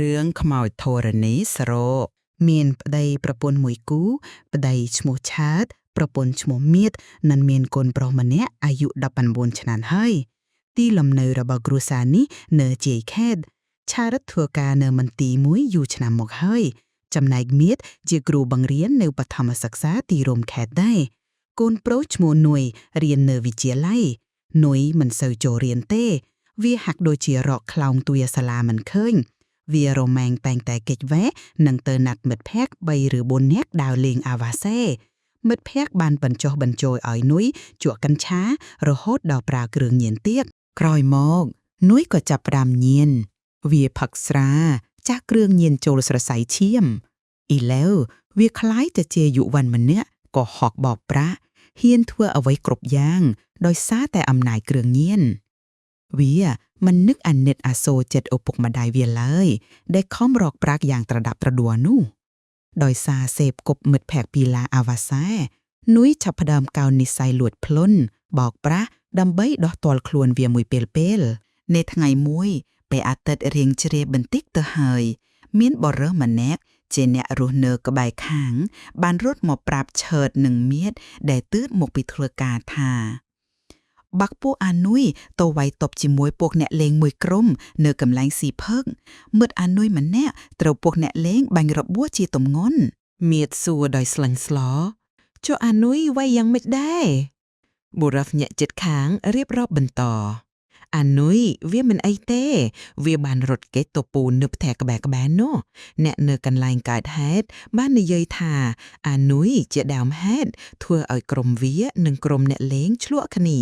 រឿងខ្មោចធរណីស្រោមានប្តីប្រពន្ធមួយគូប្តីឈ្មោះឆាតប្រពន្ធឈ្មោះមៀតនិងមានកូនប្រុសម្នាក់អាយុ19ឆ្នាំហើយទីលំនៅរបស់គ្រួសារនេះនៅជាយខេតឆាតធ្វើការនៅមន្ទីរមួយយូរឆ្នាំមកហើយចំណែកមៀតជាគ្រូបង្រៀននៅបឋមសិក្សាទីរោមខេតដែរកូនប្រុសឈ្មោះនុយរៀននៅវិទ្យាល័យនុយមិនសូវចូលរៀនទេវាហាក់ដូចជារកខ្លោងទួយសាលាមិនឃើញវារមែងតែងតែកិច្ចវេនឹងទៅណាត់មិត្តភ័ក្តិ3ឬ4នាក់ដើរលេងអាវ៉ាសេមិត្តភ័ក្តិបានបញ្ចុះបញ្ចូលឲ្យនុយជក់កញ្ឆារហូតដល់ប្រើគ្រឿងញៀនទៀតក្រោយមកនុយក៏ចាប់ផ្ដើមញៀនវាផឹកស្រាចាស់គ្រឿងញៀនចូលស្រសៃឈាមឥឡូវវាคล้ายទៅជាយុវ័នម្នាក់ក៏ហកបោកប្រាក់ហ៊ានធ្វើអ្វីគ្រប់យ៉ាងដោយសារតែអំណាចគ្រឿងញៀនវាមិននឹកអាណិតអាសូរចិត្តឪពុកម្ដាយវាឡើយដែលខំរកប្រាក់យ៉ាងត្រដាប់ត្រដួលនោះដោយសារសេពគប់មិត្តភ័ក្តិពីឡាអាវ៉ាសែនុយចាប់ផ្ដើមកោននិស្ស័យលួចភ្លុនបោកប្រាស់ដើម្បីដោះទាល់ខ្លួនវាមួយពេលនៅថ្ងៃមួយពេលអាទិត្យរៀងជ្រាបបន្តិចទៅហើយមានបរិះម្នាក់ជាអ្នករស់នៅក្បែរខាងបានរត់មកប្រាប់ឆើតនឹងមៀតដែលទើបមកពីធ្វើការថាបាក់ពួកអានុយទៅវាយតបជាមួយពួកអ្នកលេងមួយក្រុមនៅកន្លែងស៊ីផឹកមិត្តអានុយម្នាក់ត្រូវពួកអ្នកលេងបាញ់របួសជាទម្ងន់មៀតសួរដោយស្លឹងស្លោចុះអានុយវាយយ៉ាងម៉េចដែរបុរសញាក់ចិត្តខាងរៀបរាប់បន្តអានុយវាមិនអីទេវាបានរត់គេចទៅពូននៅផ្ទះក្បែរនោះអ្នកនៅកន្លែងកើតហេតុបាននិយាយថាអានុយជាដើមហេតុធ្វើឲ្យក្រុមវានិងក្រុមអ្នកលេងឆ្លក់គ្នា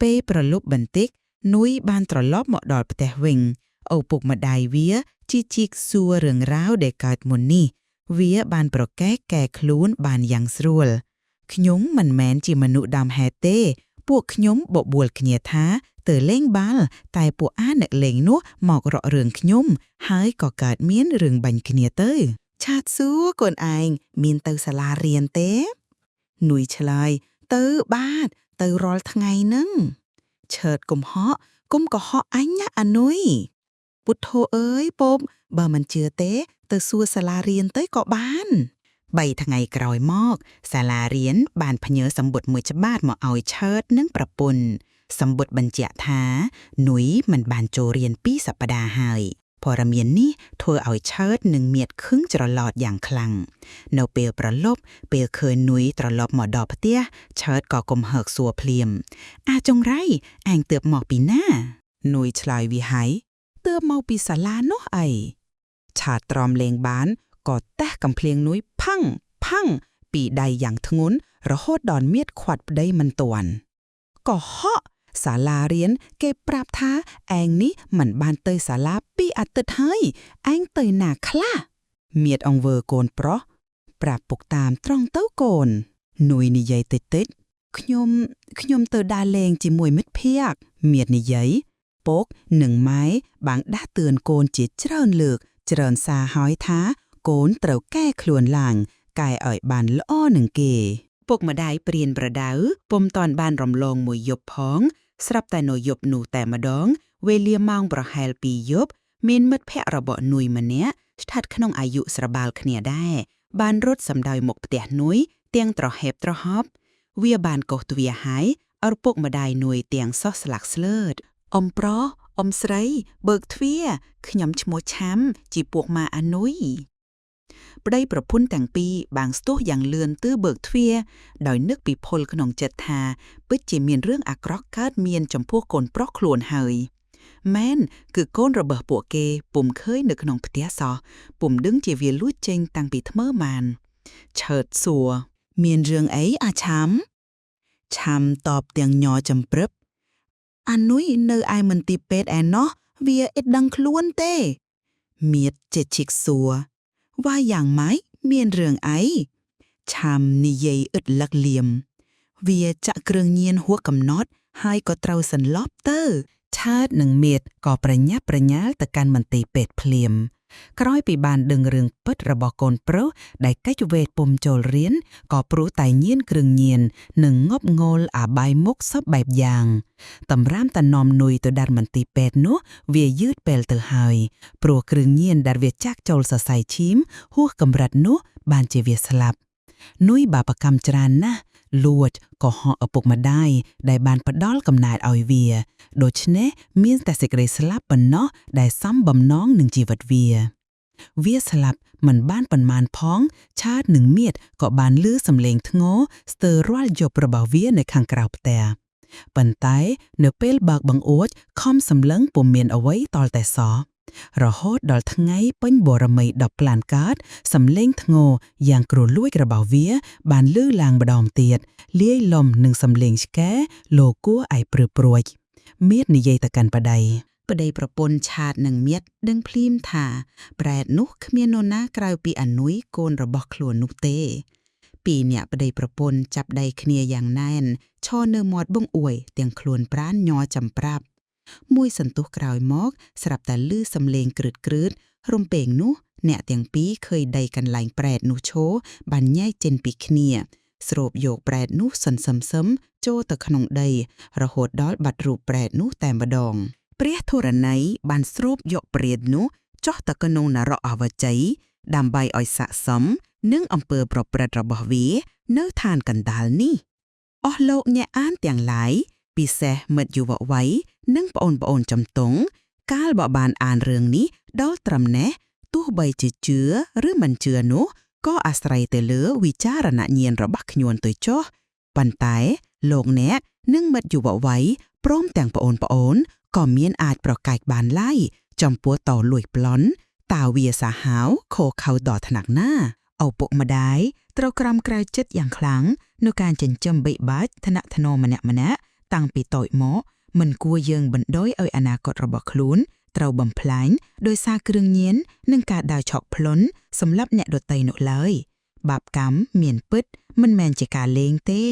ពេលប្រលប់បន្តិចនុយបានត្រឡប់មកដល់ផ្ទះវិញឪពុកម្ដាយវាជីកសួររឿងរ៉ាវដែលកើតមុននេះវាបានប្រកែកកែខ្លួនបានយ៉ាងស្រួលខ្ញុំមិនមែនជាមនុស្សដើមហេតុទេពួកខ្ញុំបបួលគ្នាថាទៅលេងបាល់តែពួកអ្នកលេងនោះមករករឿងខ្ញុំហើយក៏កើតមានរឿងបាញ់គ្នាទៅឆាតសួរកូនឯងមានទៅសាលារៀនទេនុយឆ្លើយទៅបាទទៅរាល់ថ្ងៃហ្នឹងឆើតកុំកុហកអញណាអានុយពុទ្ធោអើយពពបើមិនជឿទេទៅសួរសាលារៀនទៅក៏បាន3ថ្ងៃក្រោយមកសាលារៀនបានផ្ញើសម្បុត្រមួយច្បាប់មកឲ្យឆើតនិងប្រពន្ធសម្បុត្របញ្ជាក់ថានុយមិនបានចូលរៀន2សប្តាហ៍ហើយព័ត៌មាននេះធ្វើឲ្យឆើតនិងមៀតខឹងច្រឡោតយ៉ាងខ្លាំងនៅពេលប្រលប់ពេលឃើញនុយត្រឡប់មកដល់ផ្ទះឆើតក៏គំហើកសួរភ្លាមអាចង្រៃអញទើបមកពីណានុយឆ្លើយវាហើយទើបមកពីសាលានោះអីឆាតទ្រាំលេងបានក៏តះកំភ្លៀងនុយផាំងពីដៃយ៉ាងធ្ងន់រហូតដល់មៀតខាត់ប្តីមិនទាន់ក៏ហក់សាលារៀនគេប្រាប់ថាឯងនេះមិនបានទៅសាលា2អាទិត្យហើយឯងទៅណាខ្លះមៀតអង្វើកូនប្រុសប្រាប់ពុកតាមត្រង់ទៅកូននុយនិយាយតិចខ្ញុំទៅដើរលេងជាមួយមិត្តភ័ក្តិមៀតនិយាយពុកនិងម៉ែបានដាស់តឿនកូនជាច្រើនលើកច្រើនសារហើយថាកូនត្រូវកែខ្លួនឡើងកែឲ្យបានល្អនឹងគេពុកម្ដាយព្រានប្រដៅពុំតាន់បានរំលងមួយយប់ផងស្រាប់តែនៅយប់នោះតែម្ដងវេលាម៉ោងប្រហែល2យប់មានមិត្តភ័ក្តិរបស់នុយម្នាក់ស្ថិតក្នុងអាយុស្របាលគ្នាដែរបានរត់សម្ដៅមកផ្ទះនុយទាំងត្រហេបត្រហប់វាបានកោសទ្វារហើយឪពុកម្ដាយនុយទាំងសោះស្លាក់ស្លើតអ៊ំប្រុសអ៊ំស្រីបើកទ្វារខ្ញុំឈ្មោះឆាំជាពួកម៉ាអានុយប្តីប្រពន្ធទាំងពីរបាំងស្ទុះយ៉ាងលឿនទើបបើកទ្វារដោយនឹកពីភុលក្នុងចិត្តថាពិតជាមានរឿងអាក្រក់កើតមានចំពោះកូនប្រុសខ្លួនហើយមែនគឺកូនរបស់ពួកគេពុំឃើញនៅក្នុងផ្ទះសោះពុំដឹងជាវាលួចចេញតាំងពីថ្មើម៉ានឆើតសួរមានរឿងអីអាឆាំតបទាំងញ័រចំព្រឹបអានុយនៅឯមន្ទីរពេទ្យឯណោះវាឥតដឹងខ្លួនទេមៀតចេះឈិកសួរว่าយ៉ាងម៉េចមានរឿងអីឆាំនិយាយឥតលឹកលៀមវាចាក់គ្រឿងញៀនហួសកំណត់ហើយក៏ត្រូវសន្លប់ទៅឆើតនិងមៀតក៏ប្រញាប់ប្រញាល់ទៅកាន់មន្ទីរពេទ្យភ្លាម ក្រោយពីបានដឹងរឿងពិតរបស់កូនប្រុសដែលកិច្ចវេទពុំចូលរៀនក៏ព្រោះតែញៀនគ្រឿងញៀននិងងប់ងល់អាបាយមុខសពបែបយ៉ាងតម្រាំតែនាំនុយទៅដល់មន្ទីរពេទ្យនោះវាយឺតពេលទៅហើយព្រោះគ្រឿងញៀនដែលវាចាក់ចូលសរសៃឈាមហួសកម្រិតនោះបានជាវាស្លាប់នុយបាបកម្មច្រើនណាស់លួចក៏ហក់ឪពុកម្ដាយដែលបានផ្ដល់កំណើតឲ្យវាដូច្នេះមានតែសេចក្តីស្លាប់ប៉ុណ្ណោះដែលសមបំណងនឹងជីវិតវាស្លាប់មិនបានប៉ុន្មានផងឆាតនិងមៀតក៏បានលឺសំឡេងធ្ងរស្ទើររាល់យប់របស់វានៅខាងក្រៅផ្ទះប៉ុន្តែនៅពេលបើកបង្អួចខំសម្លឹងពុំមានអ្វីតល់តែសោះរហូតដល់ថ្ងៃពេញបរមី10ក្លានកើតសំឡេងធ្ងរយ៉ាងគ្រលួចរបស់វាបានលឺឡើងម្ដងទៀតលាយលំនឹងសំឡេងឆ្កែលោគួរឯព្រឺព្រួយមៀតនិយាយទៅកាន់ប្ដីប្រពន្ធឆាតនិងមៀតដឹងភ្លាមថាប្រែតនោះគ្មាននរណាក្រៅពីអានុយកូនរបស់ខ្លួននោះទេពីរនាក់ប្ដីប្រពន្ធចាប់ដៃគ្នាយ៉ាងណែនឈរនៅមាត់បង្អួយទាំងខ្លួនប្រានញ័រចាំប្រាប់មួយសន្ទុះក្រោយមកស្រាប់តែឮសំឡេងក្រឺតរំពេងនោះអ្នកទាំងពីរឃើញដីកន្លែងប្រែតនោះឈរបានញែកចេញពីគ្នាស្រូបយកប្រែតនោះសន្សឹមចូលទៅក្នុងដីរហូតដល់បាត់រូបប្រែតនោះតែម្ដងព្រះធរណីបានស្រូបយកព្រាតនោះចុះទៅក្នុងនរកអវជ័យដើម្បីឲ្យស័ក្តិសមនឹងអំពើប្រព្រឹត្តរបស់វានៅឋានកណ្ដាលនេះអស់លោកអ្នកអានទាំងឡាយពិសេសមិត្តយុវវ័យនិងប្អូនចំទង់កាលបើបានអានរឿងនេះដល់ត្រឹមនេះទោះបីជាជឿឬមិនជឿនោះក៏អាស្រ័យទៅលើវិចារណញ្ញាណរបស់ខ្ញុំទៅចុះប៉ុន្តែលោកអ្នកនិងមិត្តយុវវ័យព្រមទាំងប្អូនក៏មានអាចប្រកែកបានឡើយចំពោះតលួយប្លន់តើវាសាហាវខូខៅដល់ថ្នាក់ណាឪពុកម្ដាយត្រូវក្រំក្រៅចិត្តយ៉ាងខ្លាំងនៅការចិញ្ចឹមបីបាច់ថ្នាក់ថ្នមម្នាក់តាំងពីតូចមកមិនគួរយើងបណ្ដោយឲ្យអនាគតរបស់ខ្លួនត្រូវបំផ្លាញដោយសារគ្រឿងញៀននិងការដើរឆក់ផ្លន់សម្រាប់អ្នកដទៃនោះឡើយបាបកម្មមានពិតមិនមែនជាការលេងទេ